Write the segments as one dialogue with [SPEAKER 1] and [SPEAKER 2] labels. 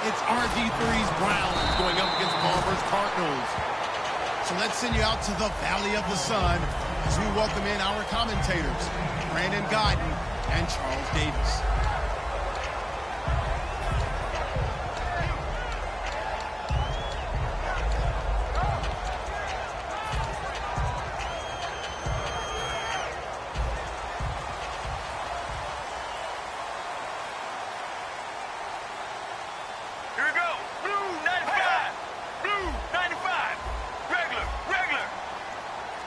[SPEAKER 1] It's RG3's Browns going up against Palmer's Cardinals. So let's send you out to the Valley of the Sun as we welcome in our commentators, Brandon Godden and Charles Davis.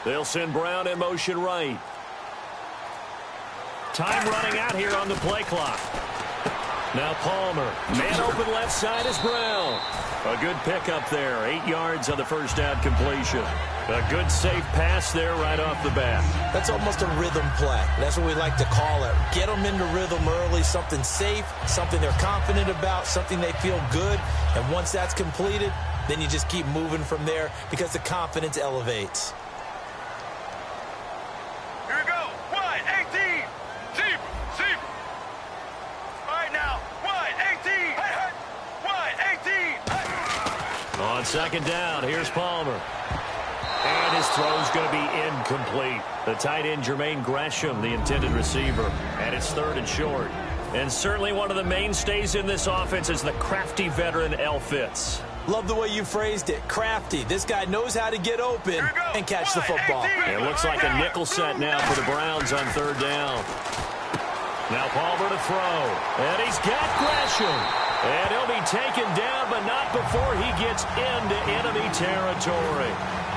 [SPEAKER 2] They'll send Brown in motion right. Time running out here on the play clock. Now Palmer. Man open left side is Brown. A good pickup there. 8 yards on the first down completion. A good safe pass there right off the bat.
[SPEAKER 3] That's almost a rhythm play. That's what we like to call it. Get them into rhythm early, something safe, something they're confident about, something they feel good. And once that's completed, then you just keep moving from there because the confidence elevates.
[SPEAKER 2] On second down, here's Palmer. And his throw's going to be incomplete. The tight end, Jermaine Gresham, the intended receiver. And it's 3rd and short. And certainly one of the mainstays in this offense is the crafty veteran L. Fitz.
[SPEAKER 3] Love the way you phrased it. Crafty. This guy knows how to get open and catch the football.
[SPEAKER 2] It looks like a nickel set now for the Browns on 3rd down. Now Palmer to throw. And he's got Gresham. And he'll be taken down, but not before he gets into enemy territory.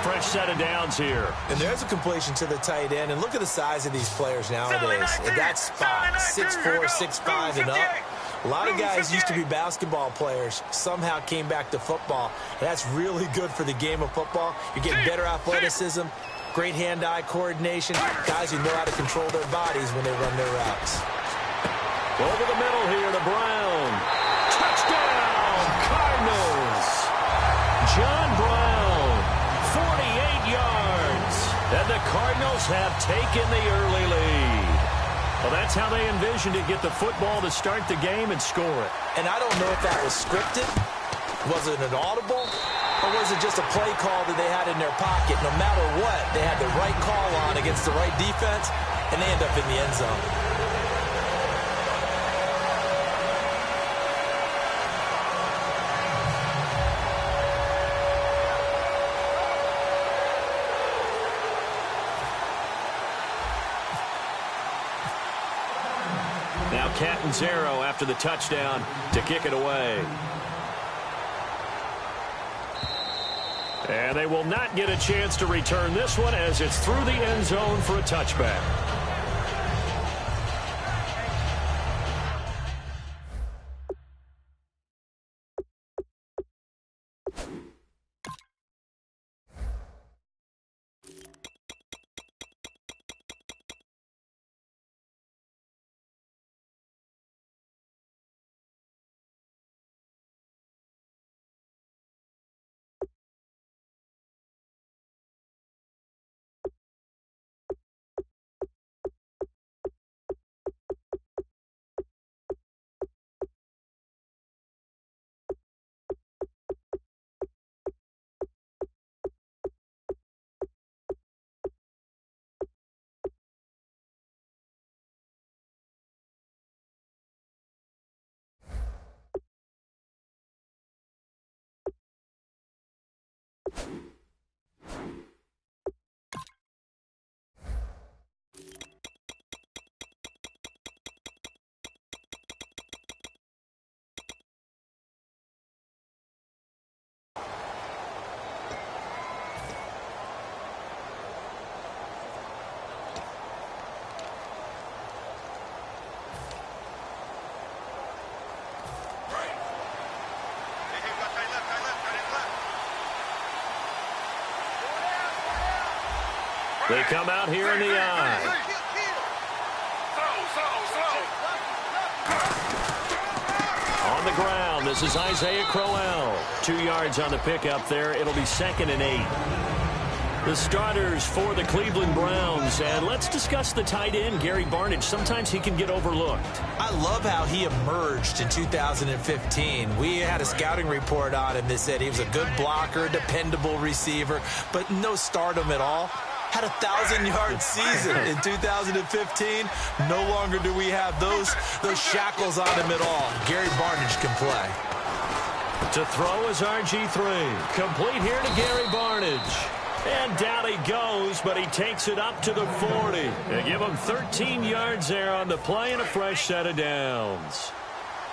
[SPEAKER 2] Fresh set of downs here.
[SPEAKER 3] And there's a completion to the tight end. And look at the size of these players nowadays. At that spot, 6'4", 6'5", and up. A lot of guys used to be basketball players, somehow came back to football. And that's really good for the game of football. You're getting better athleticism, great hand-eye coordination, guys who know how to control their bodies when they run their routes.
[SPEAKER 2] Over the middle here to Brown. Touchdown, Cardinals. John Brown, 48 yards. And the Cardinals have taken the early lead. Well, that's how they envisioned it, get the football to start the game and score it.
[SPEAKER 3] And I don't know if that was scripted. Was it an audible? Or was it just a play call that they had in their pocket? No matter what, they had the right call on against the right defense, and they end up in the end zone.
[SPEAKER 2] Now Catanzaro after the touchdown to kick it away. And they will not get a chance to return this one as it's through the end zone for a touchback. They come out here in the eye. On the ground, this is Isaiah Crowell. 2 yards on the pickup there. It'll be 2nd and 8. The starters for the Cleveland Browns. And let's discuss the tight end, Gary Barnidge. Sometimes he can get overlooked.
[SPEAKER 3] I love how he emerged in 2015. We had a scouting report on him that said he was a good blocker, dependable receiver, but no stardom at all. Had a 1,000-yard season in 2015. No longer do we have those shackles on him at all. Gary Barnidge can play.
[SPEAKER 2] To throw is RG3. Complete here to Gary Barnidge. And down he goes, but he takes it up to the 40. They give him 13 yards there on the play and a fresh set of downs.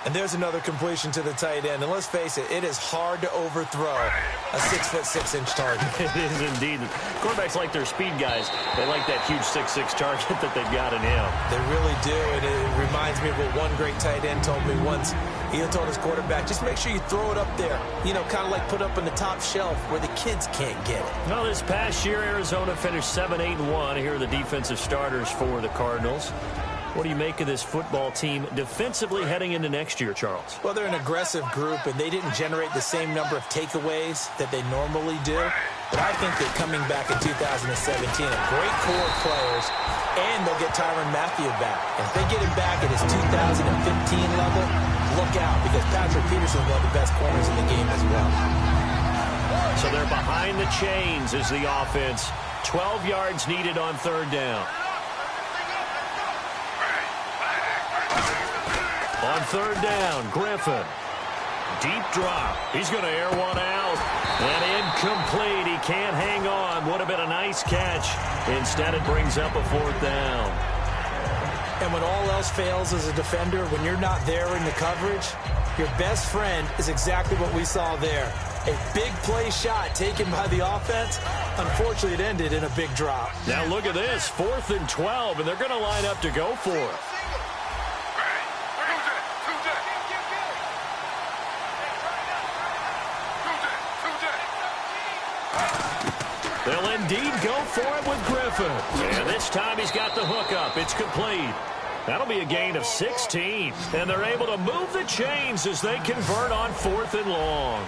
[SPEAKER 3] And there's another completion to the tight end. And let's face it, it is hard to overthrow a 6'6" target.
[SPEAKER 2] It is indeed. Quarterbacks like their speed guys. They like that huge 6'6" target that they've got in him.
[SPEAKER 3] They really do. And it reminds me of what one great tight end told me once. He told his quarterback, just make sure you throw it up there. You know, kind of like put up on the top shelf where the kids can't get it.
[SPEAKER 2] Well, this past year, Arizona finished 7-8-1. Here are the defensive starters for the Cardinals. What do you make of this football team defensively heading into next year, Charles?
[SPEAKER 3] Well, they're an aggressive group, and they didn't generate the same number of takeaways that they normally do. But I think that coming back in 2017, a great core of players, and they'll get Tyrann Mathieu back. And if they get him back at his 2015 level, look out, because Patrick Peterson is one of the best corners in the game as well.
[SPEAKER 2] So they're behind the chains as the offense. 12 yards needed on third down. On third down, Griffin. Deep drop. He's going to air one out. And incomplete. He can't hang on. Would have been a nice catch. Instead, it brings up a fourth down.
[SPEAKER 3] And when all else fails as a defender, when you're not there in the coverage, your best friend is exactly what we saw there. A big play shot taken by the offense. Unfortunately, it ended in a big drop.
[SPEAKER 2] Now look at this. 4th and 12, and they're going to line up to go for it. They'll indeed go for it with Griffin. And this time he's got the hook up. It's complete. That'll be a gain of 16. And they're able to move the chains as they convert on 4th and long.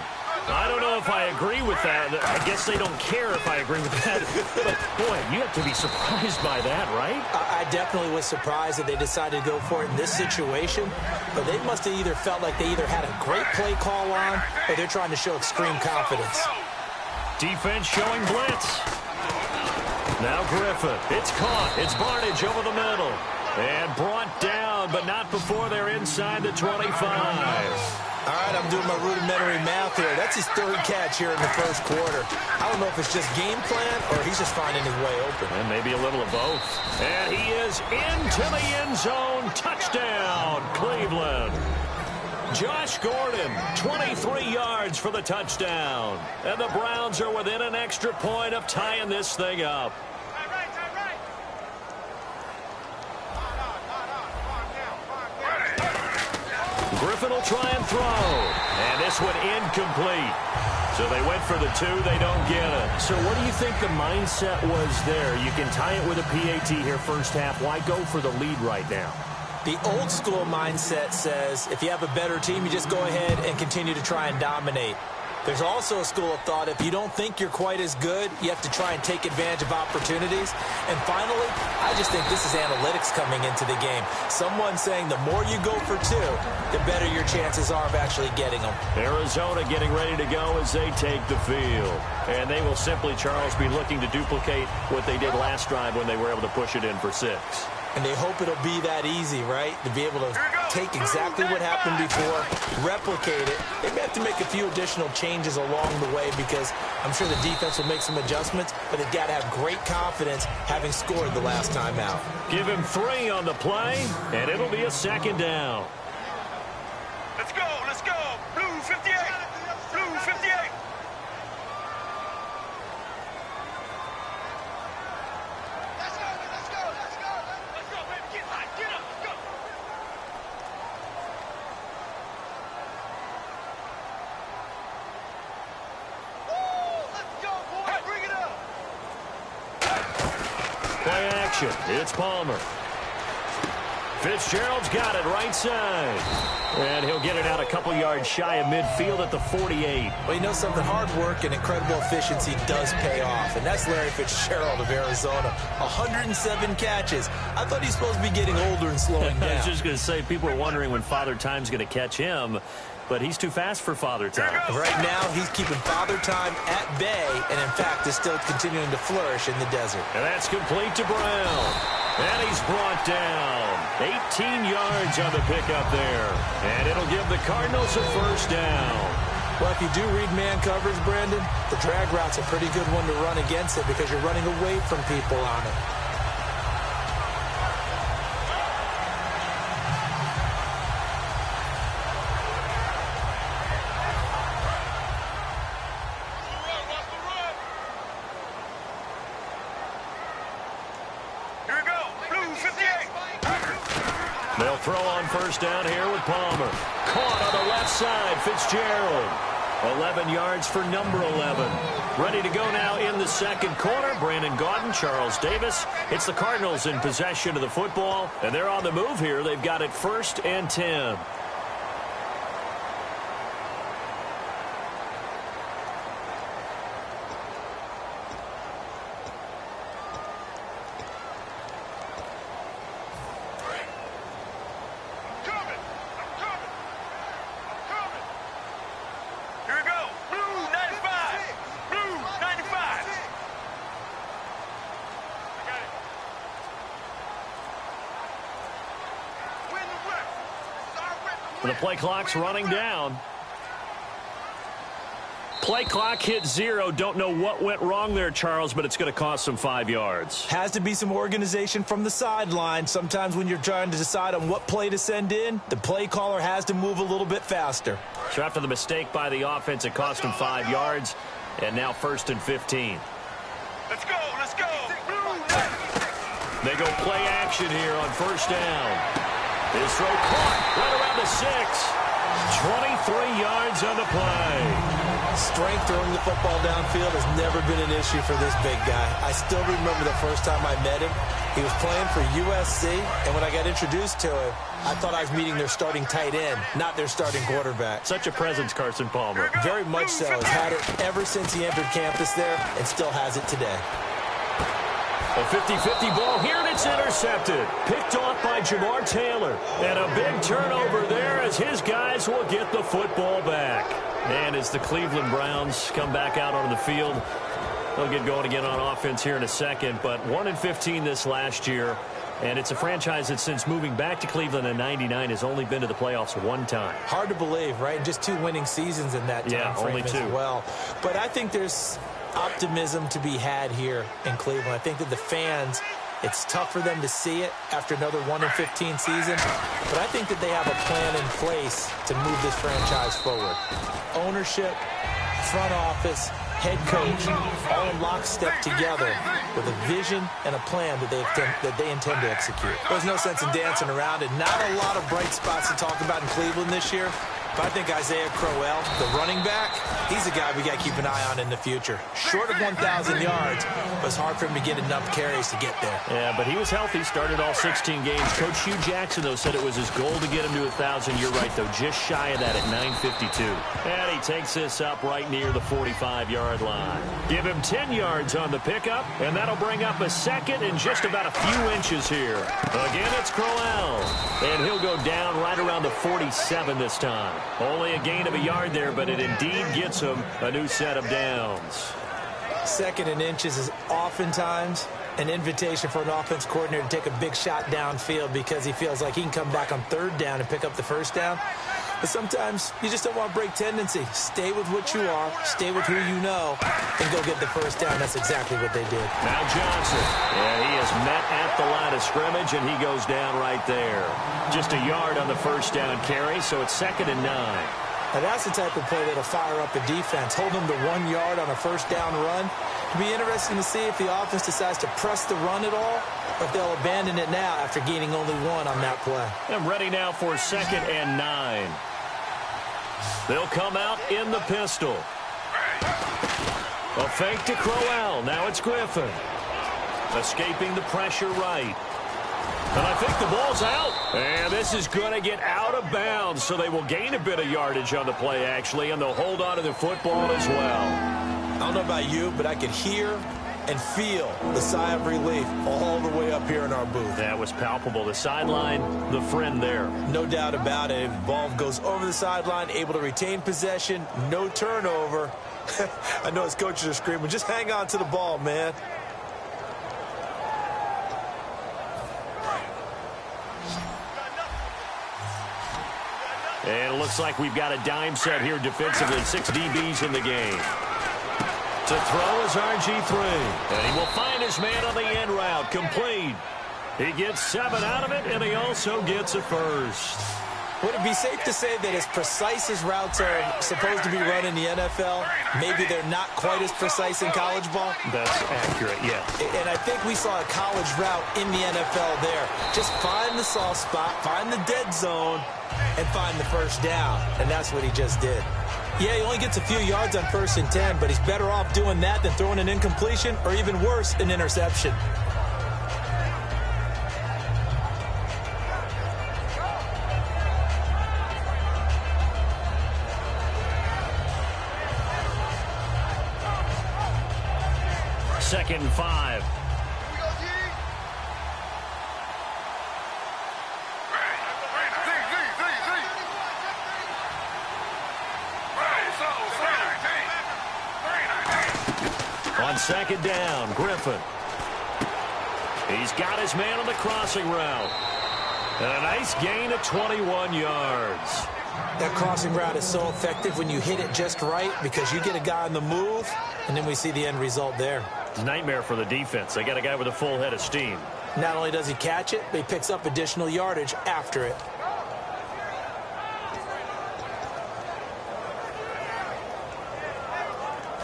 [SPEAKER 2] I don't know if I agree with that. I guess they don't care if I agree with that. But, boy, you have to be surprised by that, right?
[SPEAKER 3] I definitely was surprised that they decided to go for it in this situation. But they must have either felt like they either had a great play call on or they're trying to show extreme confidence.
[SPEAKER 2] Defense showing blitz. Now Griffin. It's caught. It's Barnidge over the middle. And brought down, but not before they're inside the 25.
[SPEAKER 3] All right, I'm doing my rudimentary math here. That's his third catch here in the first quarter. I don't know if it's just game plan or he's just finding his way open.
[SPEAKER 2] And maybe a little of both. And he is into the end zone. Touchdown, Cleveland. Josh Gordon, 23 yards for the touchdown. And the Browns are within an extra point of tying this thing up. Griffin will try and throw. And this one incomplete. So they went for the 2. They don't get it. So what do you think the mindset was there? You can tie it with a PAT here first half. Why go for the lead right now?
[SPEAKER 3] The old school mindset says if you have a better team, you just go ahead and continue to try and dominate. There's also a school of thought, if you don't think you're quite as good, you have to try and take advantage of opportunities. And finally, I just think this is analytics coming into the game. Someone saying the more you go for 2, the better your chances are of actually getting them.
[SPEAKER 2] Arizona getting ready to go as they take the field. And they will simply, Charles, be looking to duplicate what they did last drive when they were able to push it in for 6.
[SPEAKER 3] And they hope it'll be that easy, right? To be able to take exactly what happened before, replicate it. They may have to make a few additional changes along the way because I'm sure the defense will make some adjustments, but they've got to have great confidence having scored the last time out.
[SPEAKER 2] Give him 3 on the play, and it'll be a second down.
[SPEAKER 4] Let's go, let's go. Blue 58, blue 58.
[SPEAKER 2] Play action. It's Palmer. Fitzgerald's got it right side. And he'll get it out a couple yards shy of midfield at the 48.
[SPEAKER 3] Well, you know something? Hard work and incredible efficiency does pay off. And that's Larry Fitzgerald of Arizona. 107 catches. I thought he's supposed to be getting older and slowing down.
[SPEAKER 2] I was just going to say, people are wondering when Father Time's going to catch him. But he's too fast for Father Time.
[SPEAKER 3] Right now, he's keeping Father Time at bay, and in fact, is still continuing to flourish in the desert.
[SPEAKER 2] And that's complete to Brown. And he's brought down. 18 yards on the pickup there. And it'll give the Cardinals a first down.
[SPEAKER 3] Well, if you do read man coverage, Brandon, the drag route's a pretty good one to run against it because you're running away from people on it.
[SPEAKER 2] They'll throw on first down here with Palmer. Caught on the left side, Fitzgerald. 11 yards for number 11. Ready to go now in the second quarter. Brandon Gaudin, Charles Davis. It's the Cardinals in possession of the football, and they're on the move here. They've got it 1st and 10. The play clock's running down. Play clock hit 0. Don't know what went wrong there, Charles, but it's going to cost them 5 yards.
[SPEAKER 3] Has to be some organization from the sideline. Sometimes when you're trying to decide on what play to send in, the play caller has to move a little bit faster.
[SPEAKER 2] So after the mistake by the offense, it cost them 5 yards, and now 1st and 15.
[SPEAKER 4] Let's go, let's go.
[SPEAKER 2] They go play action here on first down. His throw caught right around the 6. 23 yards on the play.
[SPEAKER 3] Strength throwing the football downfield has never been an issue for this big guy. I still remember the first time I met him. He was playing for USC, and when I got introduced to him, I thought I was meeting their starting tight end, not their starting quarterback.
[SPEAKER 2] Such a presence, Carson Palmer.
[SPEAKER 3] Very much so. Has had it ever since he entered campus there and still has it today.
[SPEAKER 2] A 50-50 ball here, and it's intercepted. Picked off by Jamar Taylor. And a big turnover there as his guys will get the football back. And as the Cleveland Browns come back out on the field, they'll get going again on offense here in a second. But 1-15 this last year. And it's a franchise that since moving back to Cleveland in '99 has only been to the playoffs 1 time.
[SPEAKER 3] Hard to believe, right? Just 2 winning seasons in that time frame
[SPEAKER 2] only 2
[SPEAKER 3] as well. But I think there's optimism to be had here in Cleveland. I think that the fans, it's tough for them to see it after another 1-15 season, but I think that they have a plan in place to move this franchise forward. Ownership, front office, head coach, all in lockstep together with a vision and a plan that they intend to execute. There's no sense in dancing around it. Not a lot of bright spots to talk about in Cleveland this year. But I think Isaiah Crowell, the running back, he's a guy we got to keep an eye on in the future. Short of 1,000 yards, but it's hard for him to get enough carries to get there.
[SPEAKER 2] Yeah, but he was healthy, started all 16 games. Coach Hugh Jackson, though, said it was his goal to get him to 1,000. You're right, though, just shy of that at 9:52. And he takes this up right near the 45-yard line. Give him 10 yards on the pickup, and that'll bring up a second and just about a few inches here. Again, it's Crowell, and he'll go down right around the 47 this time. Only a gain of a yard there, but it indeed gets him a new set of downs.
[SPEAKER 3] 2nd and inches is oftentimes an invitation for an offense coordinator to take a big shot downfield because he feels like he can come back on 3rd down and pick up the 1st down. But sometimes you just don't want to break tendency. Stay with what you are, stay with who you know, and go get the 1st down. That's exactly what they did.
[SPEAKER 2] Now Johnson. Yeah, he is met at the line of scrimmage, and he goes down right there. Just a yard on the 1st down carry, so it's 2nd and 9.
[SPEAKER 3] Now that's the type of play that'll fire up a defense. Hold them to 1 yard on a 1st down run. It'll be interesting to see if the offense decides to press the run at all, or if they'll abandon it now after gaining only 1 on that play.
[SPEAKER 2] I'm ready now for 2nd and 9. They'll come out in the pistol. A fake to Crowell. Now it's Griffin. Escaping the pressure right. And I think the ball's out. And this is going to get out of bounds, so they will gain a bit of yardage on the play, actually, and they'll hold on to the football as well.
[SPEAKER 3] I don't know about you, but I could hear and feel the sigh of relief all the way up here in our booth.
[SPEAKER 2] That was palpable. The sideline, the friend there.
[SPEAKER 3] No doubt about it. If the ball goes over the sideline, able to retain possession, no turnover. I know his coaches are screaming, just hang on to the ball, man.
[SPEAKER 2] And it looks like we've got a dime set here defensively. 6 DBs in the game. To throw is RG3. And he will find his man on the end route. Complete. He gets 7 out of it, and he also gets a first.
[SPEAKER 3] Would it be safe to say that as precise as routes are supposed to be run in the NFL, maybe they're not quite as precise in college ball?
[SPEAKER 2] That's accurate, yeah.
[SPEAKER 3] And I think we saw a college route in the NFL there. Just find the soft spot, find the dead zone, and find the first down. And that's what he just did. Yeah, he only gets a few yards on 1st and 10, but he's better off doing that than throwing an incompletion or even worse, an interception.
[SPEAKER 2] Second and 5. On second down, Griffin. He's got his man on the crossing route. And a nice gain of 21 yards.
[SPEAKER 3] That crossing route is so effective when you hit it just right because you get a guy on the move, and then we see the end result there.
[SPEAKER 2] It's a nightmare for the defense. They got a guy with a full head of steam.
[SPEAKER 3] Not only does he catch it, but he picks up additional yardage after it.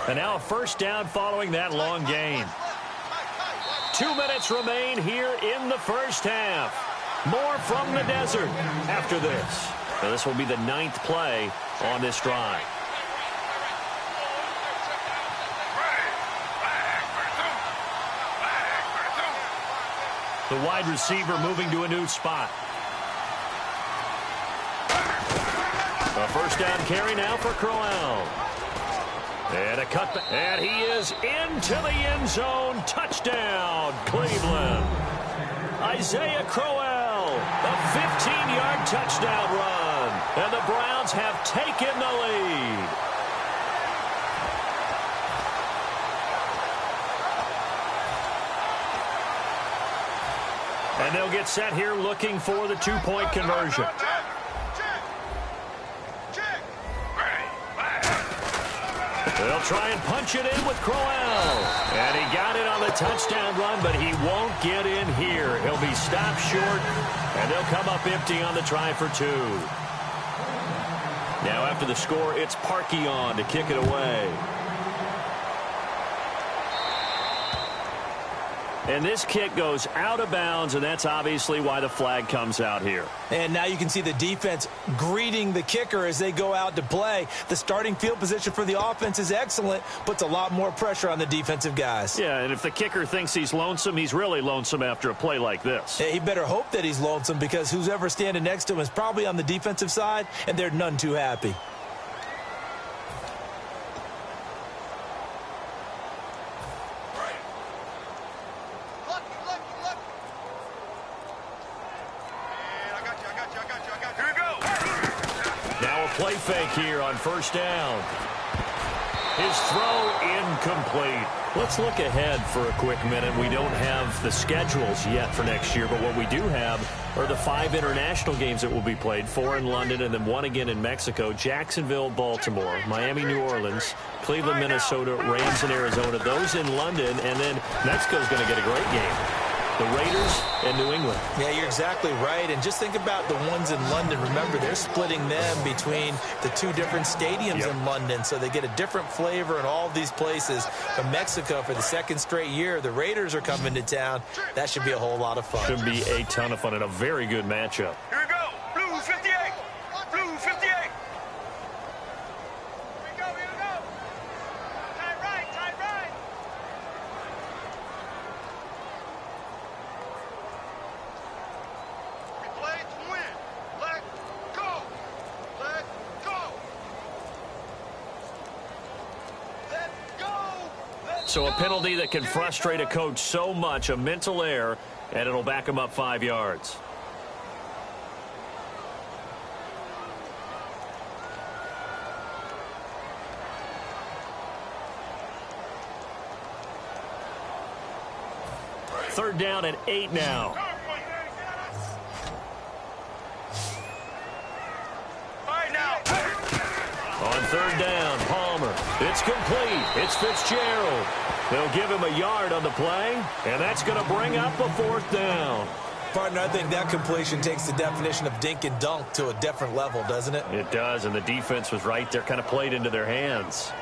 [SPEAKER 2] And now a first down following that long gain. 2 minutes remain here in the first half. More from the desert after this. Now this will be the 9th play on this drive. The wide receiver moving to a new spot. A first down carry now for Crowell. And a cutback. And he is into the end zone. Touchdown, Cleveland. Isaiah Crowell, a 15-yard touchdown run. And the Browns have taken the lead. And they'll get set here looking for the 2-point conversion. They'll try and punch it in with Crowell. And he got it on the touchdown run, but he won't get in here. He'll be stopped short, and they'll come up empty on the try for 2. Now after the score, it's Parkey on to kick it away. And this kick goes out of bounds, and that's obviously why the flag comes out here.
[SPEAKER 3] And now you can see the defense greeting the kicker as they go out to play. The starting field position for the offense is excellent, puts a lot more pressure on the defensive guys.
[SPEAKER 2] Yeah, and if the kicker thinks he's lonesome, he's really lonesome after a play like this.
[SPEAKER 3] He better hope that he's lonesome because who's ever standing next to him is probably on the defensive side, and they're none too happy.
[SPEAKER 2] Play fake here on first down. His throw incomplete. Let's look ahead for a quick minute. We don't have the schedules yet for next year, but what we do have are the 5 international games that will be played, 4 in London and then 1 again in Mexico, Jacksonville, Baltimore, Miami, New Orleans, Cleveland, Minnesota, Rams, and Arizona. Those in London, and then Mexico's going to get a great game. The Raiders and New England.
[SPEAKER 3] Yeah, you're exactly right. And just think about the ones in London. Remember, they're splitting them between the 2 different stadiums in London, so they get a different flavor in all of these places. But Mexico, for the 2nd straight year, the Raiders are coming to town. That should be a whole lot of fun.
[SPEAKER 2] Should be a ton of fun and a very good matchup.
[SPEAKER 4] Here we go. Blue 58. Blue 58. Here we go. Tight right.
[SPEAKER 2] So a penalty that can frustrate a coach so much, a mental error, and it'll back him up 5 yards. Third down and 8 now. On third down, Palmer. It's complete. It's Fitzgerald. They'll give him a yard on the play, and that's going to bring up a fourth down.
[SPEAKER 3] Partner, I think that completion takes the definition of dink and dunk to a different level, doesn't it?
[SPEAKER 2] It does, and the defense was right there, kind of played into their hands.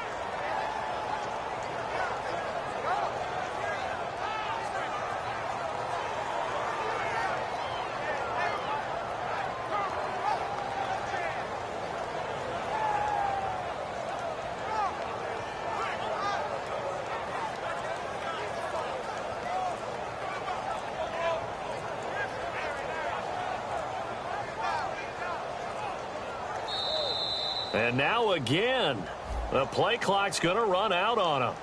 [SPEAKER 2] And now again, the play clock's going to run out on him.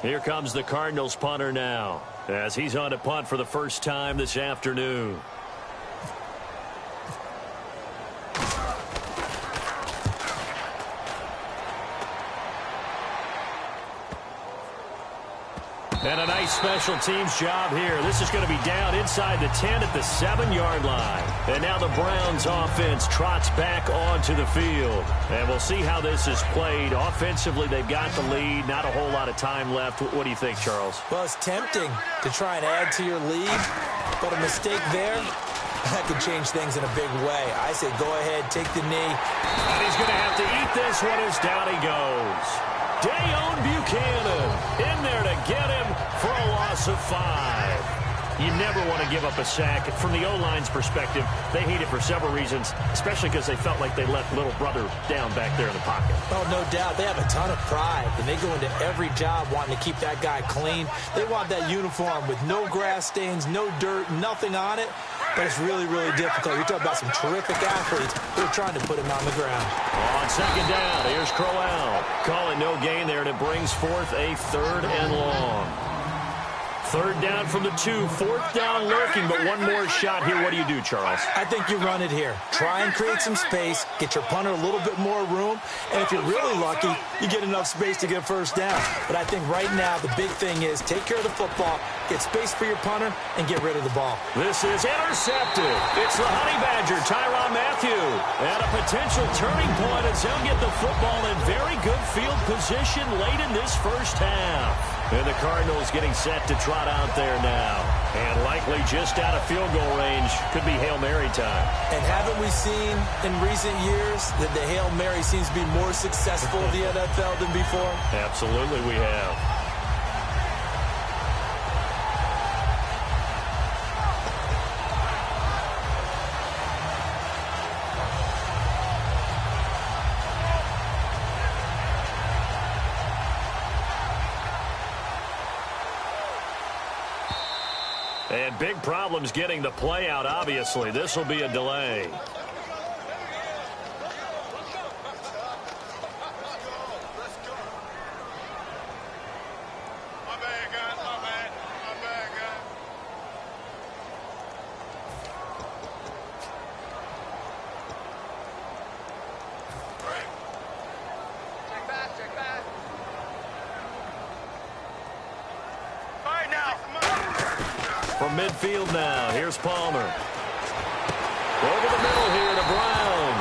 [SPEAKER 2] Here comes the Cardinals punter now, as he's on to punt for the first time this afternoon. And a nice special teams job here. This is going to be down inside the 10 at the 7-yard line. And now the Browns offense trots back onto the field. And we'll see how this is played. Offensively, they've got the lead. Not a whole lot of time left. What do you think, Charles?
[SPEAKER 3] Well, it's tempting to try and add to your lead, but a mistake there, that could change things in a big way. I say go ahead, take the knee.
[SPEAKER 2] And he's going to have to eat this one as down he goes. Dayon Buchanan in there to get him for a loss of 5. You never want to give up a sack. From the O-line's perspective, they hate it for several reasons, especially because they felt like they let little brother down back there in the pocket.
[SPEAKER 3] Oh, no doubt. They have a ton of pride, and they go into every job wanting to keep that guy clean. They want that uniform with no grass stains, no dirt, nothing on it. But it's really, really difficult. You're talking about some terrific athletes who are trying to put him on the ground.
[SPEAKER 2] On second down, here's Crowell. Calling no gain there, and it brings forth a 3rd and long. Third down from the 2. Fourth down lurking, but one more shot here. What do you do, Charles?
[SPEAKER 3] I think you run it here. Try and create some space, get your punter a little bit more room, and if you're really lucky, you get enough space to get a first down. But I think right now the big thing is take care of the football, get space for your punter, and get rid of the ball.
[SPEAKER 2] This is intercepted. It's the Honey Badger, Tyrann Mathieu. At a potential turning point as he'll get the football in very good field position late in this first half. And the Cardinals getting set to trot out there now. And likely just out of field goal range. Could be Hail Mary time.
[SPEAKER 3] And haven't we seen in recent years that the Hail Mary seems to be more successful in the NFL than before?
[SPEAKER 2] Absolutely we have. And big problems getting the play out, obviously. This will be a delay. From midfield now, here's Palmer. Over the middle here to Brown.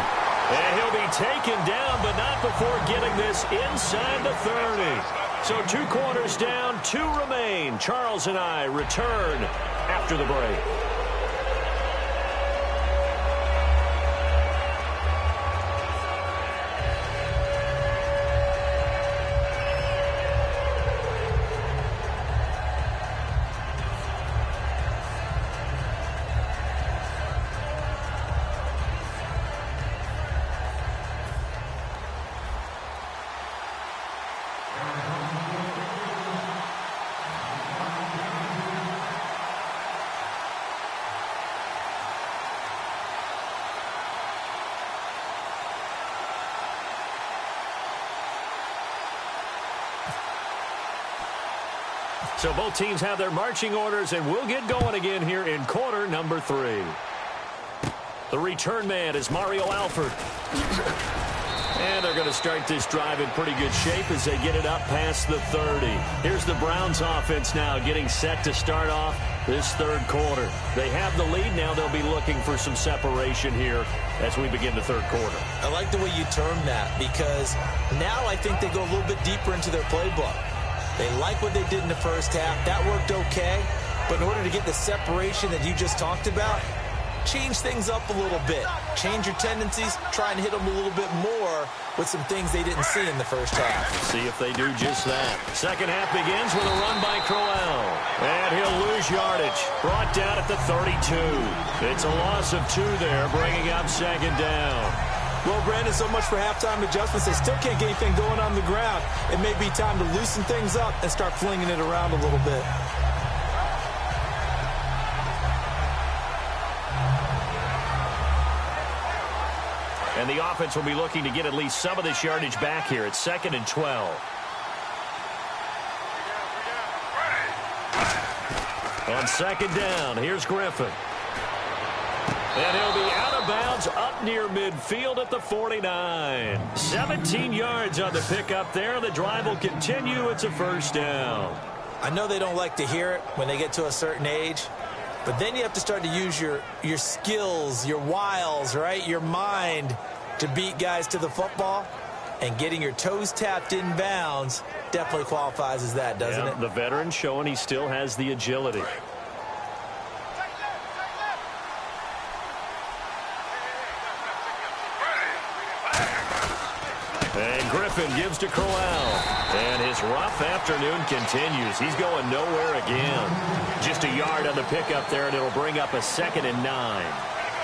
[SPEAKER 2] And he'll be taken down, but not before getting this inside the 30. So 2 corners down, 2 remain. Charles and I return after the break. So both teams have their marching orders, and we'll get going again here in quarter number 3. The return man is Mario Alford. And they're going to start this drive in pretty good shape as they get it up past the 30. Here's the Browns offense now getting set to start off this third quarter. They have the lead. Now they'll be looking for some separation here as we begin the third quarter.
[SPEAKER 3] I like the way you term that, because now I think they go a little bit deeper into their playbook. They like what they did in the first half. That worked okay. But in order to get the separation that you just talked about, change things up a little bit. Change your tendencies. Try and hit them a little bit more with some things they didn't see in the first half.
[SPEAKER 2] See if they do just that. Second half begins with a run by Crowell. And he'll lose yardage. Brought down at the 32. It's a loss of 2 there, bringing up second down.
[SPEAKER 3] Well, Brandon, so much for halftime adjustments. They still can't get anything going on the ground. It may be time to loosen things up and start flinging it around a little bit.
[SPEAKER 2] And the offense will be looking to get at least some of this yardage back here. It's 2nd and 12. On second down, here's Griffin. And he'll be out of bounds up near midfield at the 49. 17 yards on the pickup there. The drive will continue. It's a first down.
[SPEAKER 3] I know they don't like to hear it when they get to a certain age, but then you have to start to use your skills, your wiles, right? Your mind to beat guys to the football. And getting your toes tapped in bounds definitely qualifies as that, doesn't it?
[SPEAKER 2] The veteran showing he still has the agility. And Griffin gives to Crowell. And his rough afternoon continues. He's going nowhere again. Just a yard on the pickup there, and it'll bring up a 2nd and 9.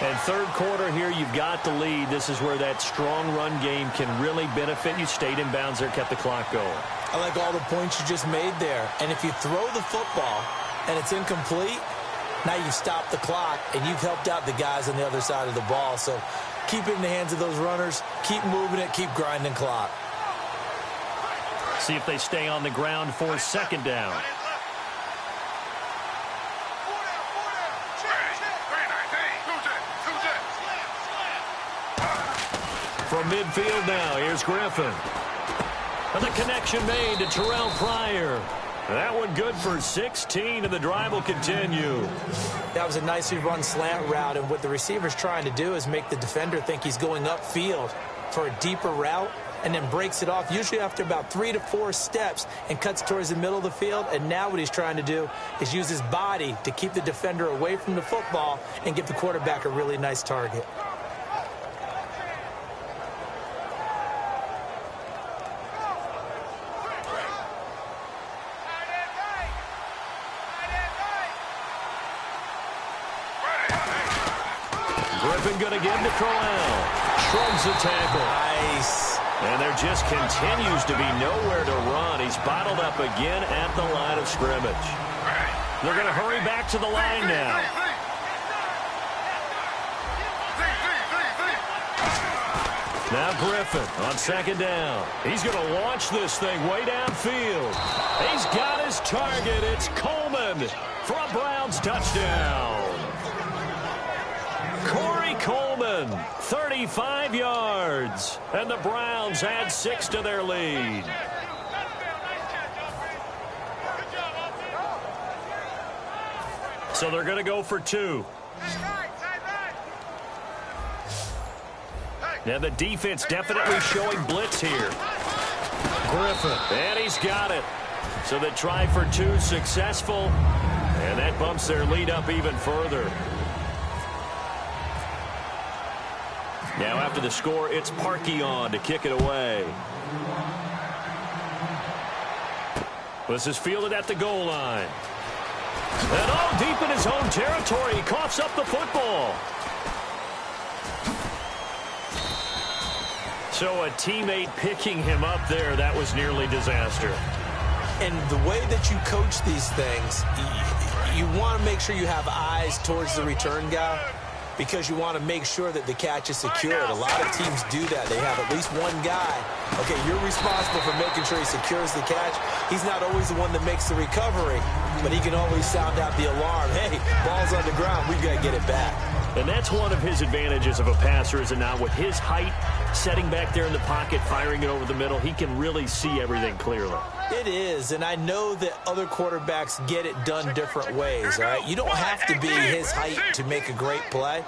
[SPEAKER 2] And third quarter here, you've got the lead. This is where that strong run game can really benefit you. Stayed in bounds there, kept the clock going.
[SPEAKER 3] I like all the points you just made there. And if you throw the football and it's incomplete, now you've stopped the clock and you've helped out the guys on the other side of the ball. So keep it in the hands of those runners. Keep moving it. Keep grinding clock.
[SPEAKER 2] See if they stay on the ground for second down. From midfield now, here's Griffin. And the connection made to Terrell Pryor. That one good for 16, and the drive will continue.
[SPEAKER 3] That was a nicely run slant route, and what the receiver's trying to do is make the defender think he's going upfield for a deeper route, and then breaks it off, usually after about 3 to 4 steps, and cuts towards the middle of the field. And now what he's trying to do is use his body to keep the defender away from the football and give the quarterback a really nice target.
[SPEAKER 2] Griffin going to give to Crowell. Shrugs the tackle.
[SPEAKER 3] Nice.
[SPEAKER 2] And there just continues to be nowhere to run. He's bottled up again at the line of scrimmage. They're going to hurry back to the line now. Now Griffin on second down. He's going to launch this thing way downfield. He's got his target. It's Coleman for a Browns touchdown. Corey Coleman, 35 yards. And the Browns add 6 to their lead. So they're going to go for 2. Now the defense definitely showing blitz here. Griffin, and he's got it. So the try for 2 successful. And that bumps their lead up even further. Now after the score, it's Parkey on to kick it away. This is fielded at the goal line. And all deep in his own territory, he coughs up the football. So a teammate picking him up there, that was nearly disaster.
[SPEAKER 3] And the way that you coach these things, you want to make sure you have eyes towards the return guy. because you want to make sure that the catch is secured. A lot of teams do that. They have at least one guy. Okay, you're responsible for making sure he secures the catch. He's not always the one that makes the recovery, but he can always sound out the alarm. Hey, ball's on the ground. We've got to get it back.
[SPEAKER 2] And that's one of his advantages of a passer, is it not? With his height, setting back there in the pocket, firing it over the middle, he can really see everything clearly.
[SPEAKER 3] It is, and I know that other quarterbacks get it done different ways, all right? You don't have to be his height to make a great play,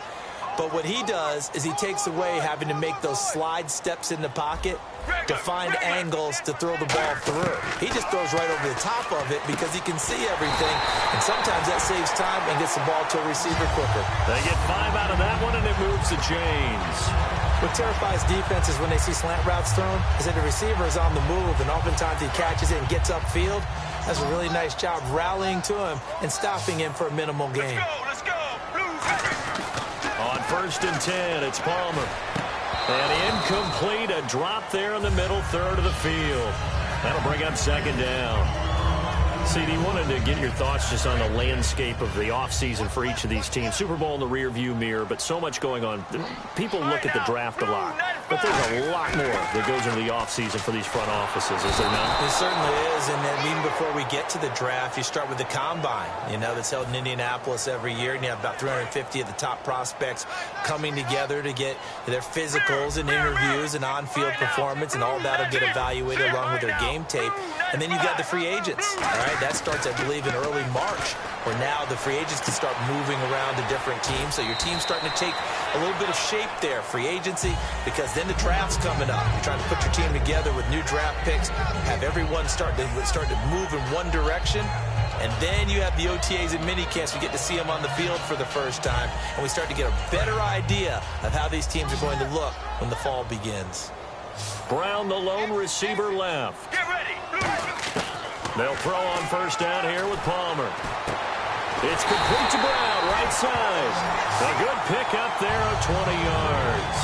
[SPEAKER 3] but what he does is he takes away having to make those slide steps in the pocket to find angles to throw the ball through. He just throws right over the top of it because he can see everything, and sometimes that saves time and gets the ball to a receiver quicker.
[SPEAKER 2] They get 5 out of that one, and it moves to James.
[SPEAKER 3] What terrifies defenses when they see slant routes thrown is that the receiver is on the move, and oftentimes he catches it and gets upfield. Does a really nice job rallying to him and stopping him for a minimal gain.
[SPEAKER 4] Let's go.
[SPEAKER 2] On 1st and 10, it's Palmer. And incomplete, a drop there in the middle third of the field. That'll bring up 2nd down. CD, wanted to get your thoughts just on the landscape of the offseason for each of these teams. Super Bowl in the rearview mirror, but so much going on. People look at the draft a lot, but there's a lot more that goes into the offseason for these front offices, is there not?
[SPEAKER 3] It certainly is, and then even before we get to the draft, you start with the combine, that's held in Indianapolis every year, and you have about 350 of the top prospects coming together to get their physicals and interviews and on-field performance, and all that will get evaluated along with their game tape. And then you've got the free agents, all right? That starts, I believe, in early March, where now the free agents can start moving around to different teams. So your team's starting to take a little bit of shape there, free agency, because then the draft's coming up. You're trying to put your team together with new draft picks, have everyone start to move in one direction. And then you have the OTAs and minicamps. We get to see them on the field for the first time. And we start to get a better idea of how these teams are going to look when the fall begins.
[SPEAKER 2] Brown, the lone receiver, left.
[SPEAKER 4] Get ready.
[SPEAKER 2] They'll throw on 1st down here with Palmer. It's complete to Brown, right side. A good pickup there of 20 yards.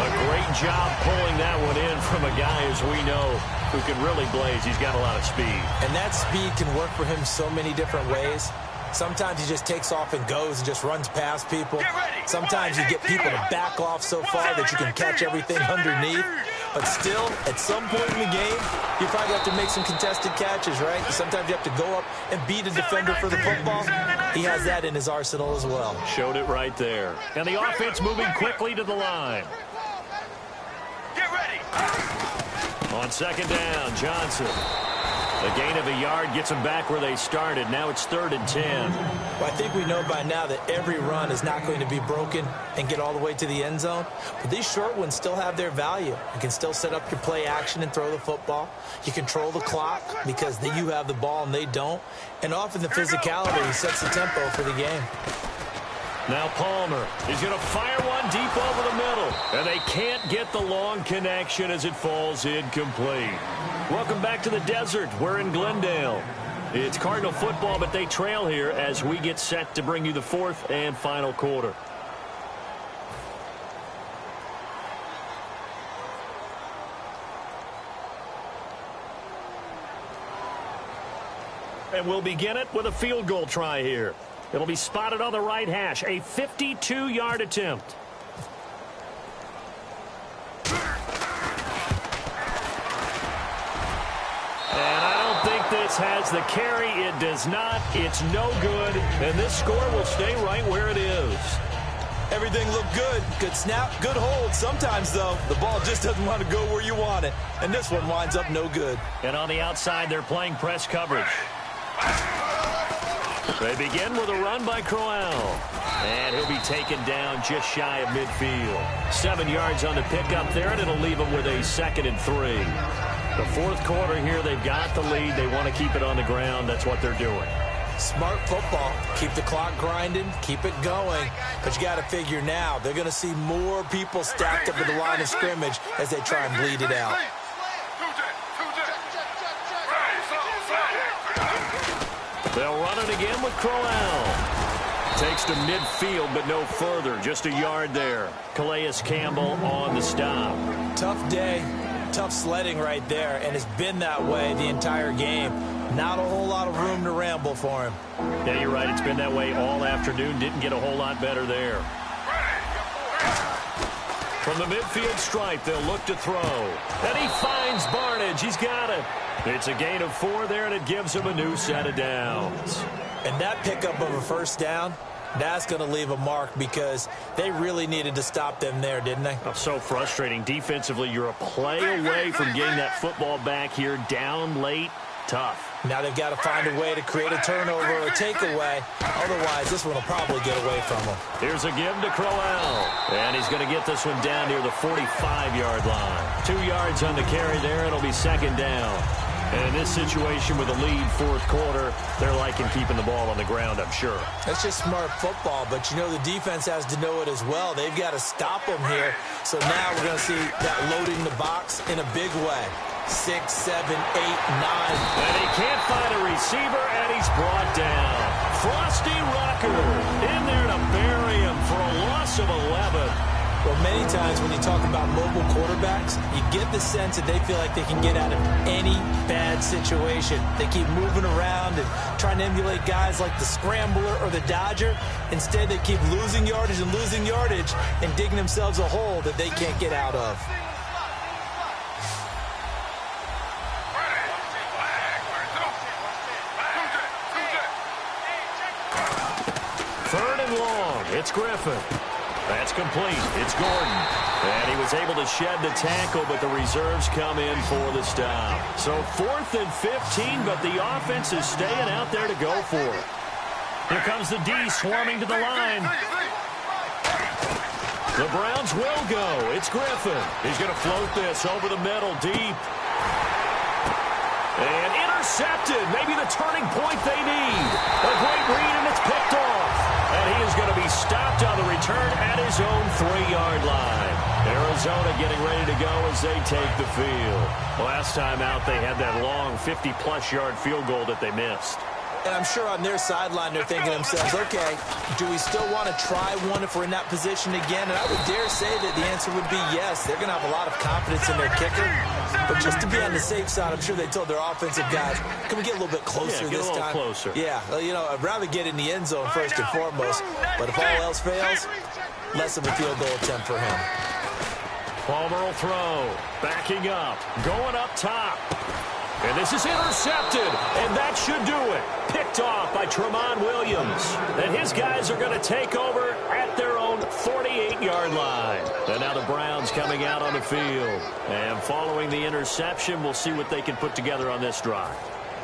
[SPEAKER 2] A great job pulling that one in from a guy, as we know, who can really blaze. He's got a lot of speed.
[SPEAKER 3] And that speed can work for him so many different ways. Sometimes he just takes off and goes and just runs past people. Sometimes you get people to back off so far that you can catch everything underneath. But still, at some point in the game, you probably have to make some contested catches, right? Sometimes you have to go up and beat a defender for the football. He has that in his arsenal as well.
[SPEAKER 2] Showed it right there. And the offense moving quickly to the line.
[SPEAKER 4] Get ready.
[SPEAKER 2] On 2nd down, Johnson. A gain of a yard gets them back where they started. Now it's 3rd and 10.
[SPEAKER 3] Well, I think we know by now that every run is not going to be broken and get all the way to the end zone. But these short ones still have their value. You can still set up your play action and throw the football. You control the clock because then you have the ball and they don't. And often the physicality sets the tempo for the game.
[SPEAKER 2] Now Palmer is going to fire one deep over the middle. And they can't get the long connection as it falls incomplete. Welcome back to the desert. We're in Glendale. It's Cardinal football, but they trail here as we get set to bring you the 4th and final quarter. And we'll begin it with a field goal try here. It'll be spotted on the right hash. A 52-yard attempt. And I don't think this has the carry. It does not. It's no good. And this score will stay right where it is.
[SPEAKER 3] Everything looked good. Good snap, good hold. Sometimes, though, the ball just doesn't want to go where you want it. And this one winds up no good.
[SPEAKER 2] And on the outside, they're playing press coverage. They begin with a run by Crowell. And he'll be taken down just shy of midfield. 7 yards on the pickup there, and it'll leave them with a 2nd and 3. The 4th quarter here, they've got the lead. They want to keep it on the ground. That's what they're doing.
[SPEAKER 3] Smart football. Keep the clock grinding. Keep it going. But you got to figure now, they're going to see more people stacked up at the line of scrimmage as they try and bleed it out.
[SPEAKER 2] They'll run it again with Crowell. Takes to midfield, but no further. Just a yard there. Calais Campbell on the stop.
[SPEAKER 3] Tough day. Tough sledding right there, and it's been that way the entire game. Not a whole lot of room to ramble for him.
[SPEAKER 2] Yeah, you're right. It's been that way all afternoon. Didn't get a whole lot better there. From the midfield stripe, they'll look to throw. And he finds Barnage. He's got it. It's a gain of 4 there, and it gives him a new set of downs.
[SPEAKER 3] And that pickup of a first down, that's going to leave a mark because they really needed to stop them there, didn't they?
[SPEAKER 2] Oh, so frustrating. Defensively, you're a play away from getting that football back here down late. Tough.
[SPEAKER 3] Now they've got to find a way to create a turnover or a takeaway. Otherwise, this one will probably get away from them.
[SPEAKER 2] Here's a give to Crowell. And he's going to get this one down near the 45-yard line. 2 yards on the carry there. It'll be second down. And in this situation with a lead fourth quarter, they're liking keeping the ball on the ground, I'm sure.
[SPEAKER 3] That's just smart football, but you know the defense has to know it as well. They've got to stop them here. So now we're going to see that loading the box in a big way. 6, 7, 8, 9.
[SPEAKER 2] And he can't find a receiver, and he's brought down. Frosty Rucker in there to bury him for a loss of 11.
[SPEAKER 3] Well, many times when you talk about mobile quarterbacks, you get the sense that they feel like they can get out of any bad situation. They keep moving around and trying to emulate guys like the Scrambler or the Dodger. Instead, they keep losing yardage and digging themselves a hole that they can't get out of.
[SPEAKER 2] Third and long. It's Griffin. That's complete. It's Gordon. And he was able to shed the tackle, but the reserves come in for the stop. So 4th and 15, but the offense is staying out there to go for it. Here comes the D swarming to the line. The Browns will go. It's Griffin. He's going to float this over the middle deep. And intercepted. Maybe the turning point they need. A great read, and it's picked off. And he is going to be stopped on the return at his own 3-yard line. Arizona getting ready to go as they take the field. Last time out, they had that long 50-plus yard field goal that they missed.
[SPEAKER 3] And I'm sure on their sideline they're thinking to themselves, okay, do we still want to try one if we're in that position again? And I would dare say that the answer would be yes. They're going to have a lot of confidence in their kicker. But just to be on the safe side, I'm sure they told their offensive guys, can we get a little bit closer this time?
[SPEAKER 2] Get a little closer.
[SPEAKER 3] Yeah, you know, I'd rather get in the end zone first and foremost. But if all else fails, less of a field goal attempt for him.
[SPEAKER 2] Palmer will throw. Backing up. Going up top. And this is intercepted, and that should do it. Picked off by Tramon Williams. And his guys are going to take over at their own 48-yard line. And now the Browns coming out on the field. And following the interception, we'll see what they can put together on this drive.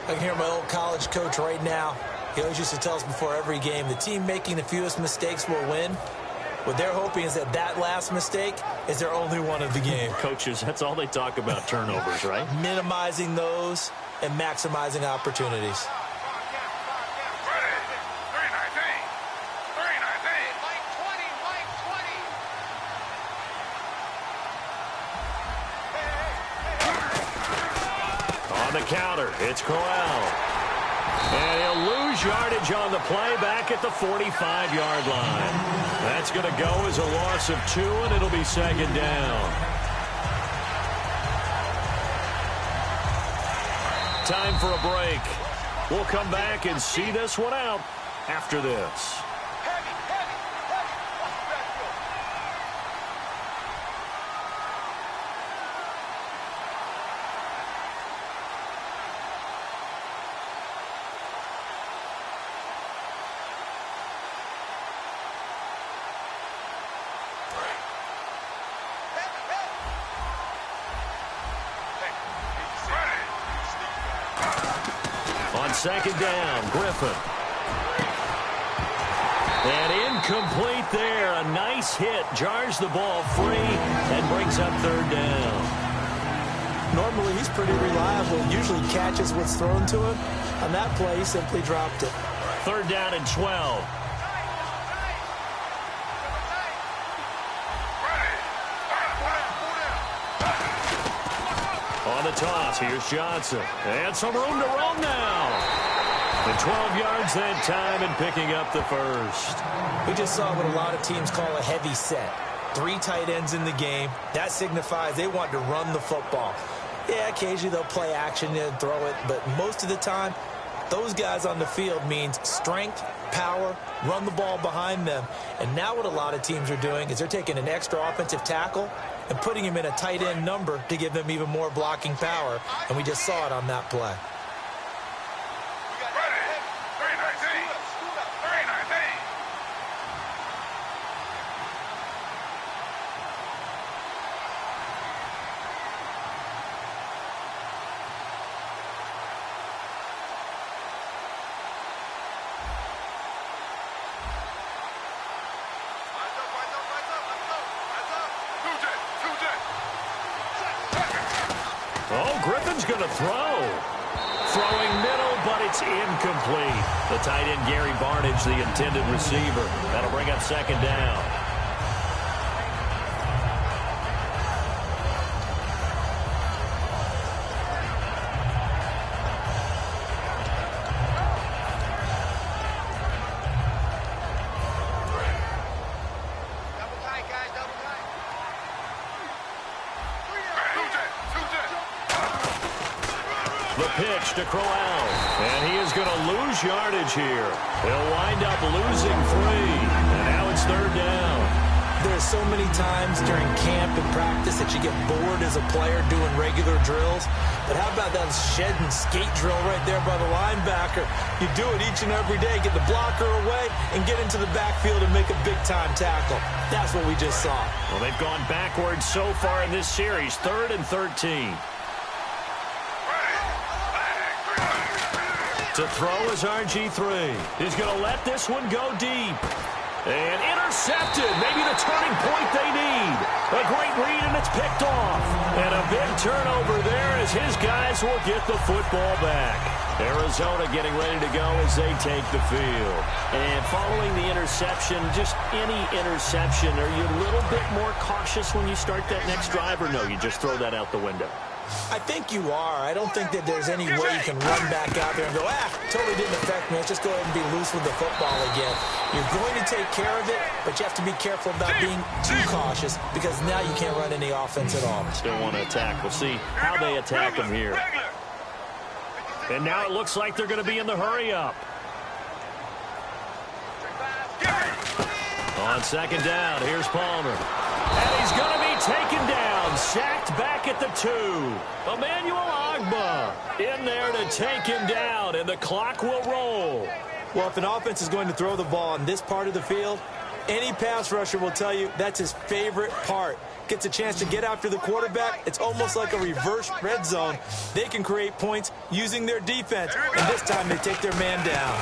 [SPEAKER 3] I can hear my old college coach right now. He always used to tell us before every game, the team making the fewest mistakes will win. What they're hoping is that that last mistake is their only one of the game.
[SPEAKER 2] Coaches, that's all they talk about, turnovers, right?
[SPEAKER 3] Minimizing those and maximizing opportunities.
[SPEAKER 2] On the counter, it's Crowell. And he'll lose yardage on the play back at the 45-yard line. That's going to go as a loss of 2, and it'll be second down. Time for a break. We'll come back and see this one out after this. Second down, Griffin. And incomplete there. A nice hit. Jars the ball free and brings up third down.
[SPEAKER 3] Normally, he's pretty reliable. Usually catches what's thrown to him. On that play, he simply dropped it.
[SPEAKER 2] Third down and 12. On the toss, here's Johnson. And some room to roam now. And 12 yards that time and picking up the first.
[SPEAKER 3] We just saw what a lot of teams call a heavy set. 3 tight ends in the game. That signifies they want to run the football. Yeah, occasionally they'll play action and throw it, but most of the time, those guys on the field means strength power, run the ball behind them. And now what a lot of teams are doing is they're taking an extra offensive tackle and putting him in a tight end number to give them even more blocking power. And we just saw it on that play.
[SPEAKER 2] Oh, Griffin's going to throw. Throwing middle, but it's incomplete. The tight end, Gary Barnage, the intended receiver. That'll bring up second down. The pitch to Crowell, and he is going to lose yardage here. He'll wind up losing 3, and now it's third down.
[SPEAKER 3] There's so many times during camp and practice that you get bored as a player doing regular drills. But how about that shed and skate drill right there by the linebacker? You do it each and every day. Get the blocker away and get into the backfield and make a big-time tackle. That's what we just saw.
[SPEAKER 2] Well, they've gone backwards so far in this series. 3rd and 13. To throw is RG3. He's going to let this one go deep. And intercepted. Maybe the turning point they need. A great read, and it's picked off. And a big turnover there as his guys will get the football back. Arizona getting ready to go as they take the field. And following the interception, just any interception, are you a little bit more cautious when you start that next drive, or no, you just throw that out the window?
[SPEAKER 3] I think you are. I don't think that there's any way you can run back out there and go, totally didn't affect me. Let's just go ahead and be loose with the football again. You're going to take care of it, but you have to be careful about being too cautious because now you can't run any offense at all.
[SPEAKER 2] Still want to attack. We'll see how they attack him here. And now it looks like they're going to be in the hurry-up. On second down, here's Palmer. And he's going to be taken down, sacked back at the 2. Emmanuel Ogbah in there to take him down, and the clock will roll.
[SPEAKER 3] Well, if an offense is going to throw the ball on this part of the field, any pass rusher will tell you that's his favorite part. Gets a chance to get after the quarterback. It's almost like a reverse red zone. They can create points using their defense, and this time they take their man down.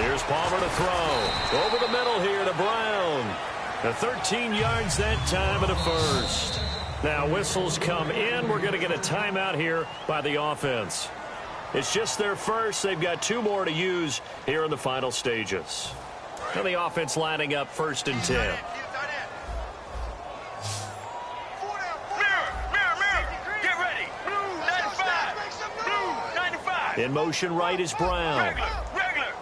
[SPEAKER 2] Here's Palmer to throw. Over the middle here to Brown. The 13 yards that time at a first. Now whistles come in. We're going to get a timeout here by the offense. It's just their first. They've got 2 more to use here in the final stages. Now the offense lining up 1st and 10.
[SPEAKER 4] Get ready. Blue 95. Blue 95.
[SPEAKER 2] In motion right is Brown.
[SPEAKER 4] Regular.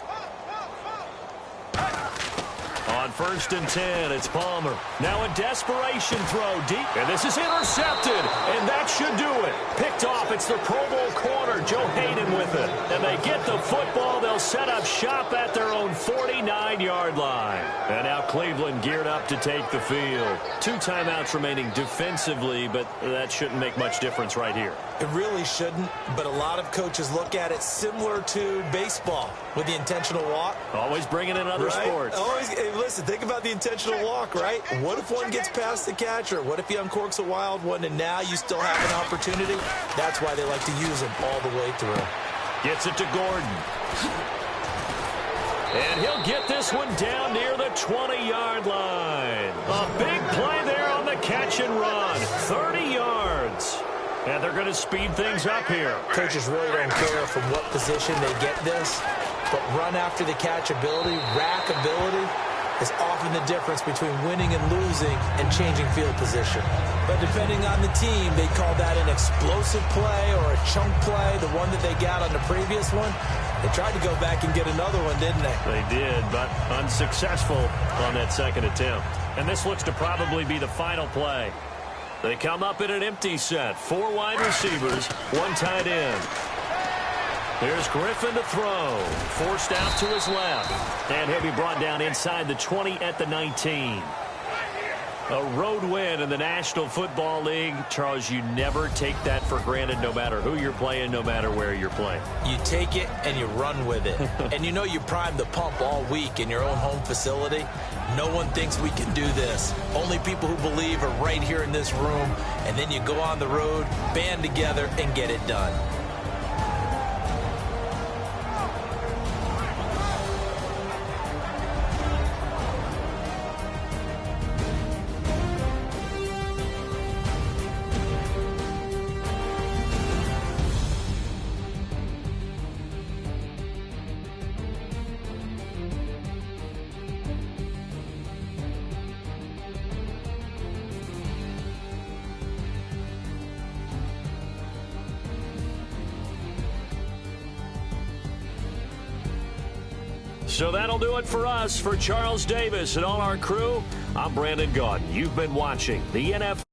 [SPEAKER 2] On 1st and 10, it's Palmer. Now a desperation throw deep. And this is intercepted. And that should do it. Picked off. It's the Pro Bowl corner, Joe Hayden, with it. And they get the football. They'll set up shop at their own 49-yard line. And now Cleveland geared up to take the field. 2 timeouts remaining defensively, but that shouldn't make much difference right here.
[SPEAKER 3] It really shouldn't, but a lot of coaches look at it similar to baseball with the intentional walk.
[SPEAKER 2] Always bringing in other sports.
[SPEAKER 3] Always, hey, listen, think about the intentional walk, right? What if one gets past the catcher? What if he uncorks a wild one and now you still have an opportunity? That's why they like to use him all the way through.
[SPEAKER 2] Gets it to Gordon. And he'll get this one down near the 20-yard line. A big play there on the catch and run. 30 yards. And they're going to speed things up here.
[SPEAKER 3] Coaches really don't care from what position they get this, but run after the catch ability, rack ability, is often the difference between winning and losing and changing field position. But depending on the team, they call that an explosive play or a chunk play, the one that they got on the previous one. They tried to go back and get another one, didn't they?
[SPEAKER 2] They did, but unsuccessful on that second attempt. And this looks to probably be the final play. They come up in an empty set. 4 wide receivers, 1 tight end. There's Griffin to throw. Forced out to his left. And he'll be brought down inside the 20 at the 19. A road win in the National Football League. Charles, you never take that for granted no matter who you're playing, no matter where you're playing.
[SPEAKER 3] You take it and you run with it. And you know you primed the pump all week in your own home facility. No one thinks we can do this. Only people who believe are right here in this room. And then you go on the road, band together, and get it done.
[SPEAKER 2] So that'll do it for us. For Charles Davis and all our crew, I'm Brandon Gaudin. You've been watching the NFL.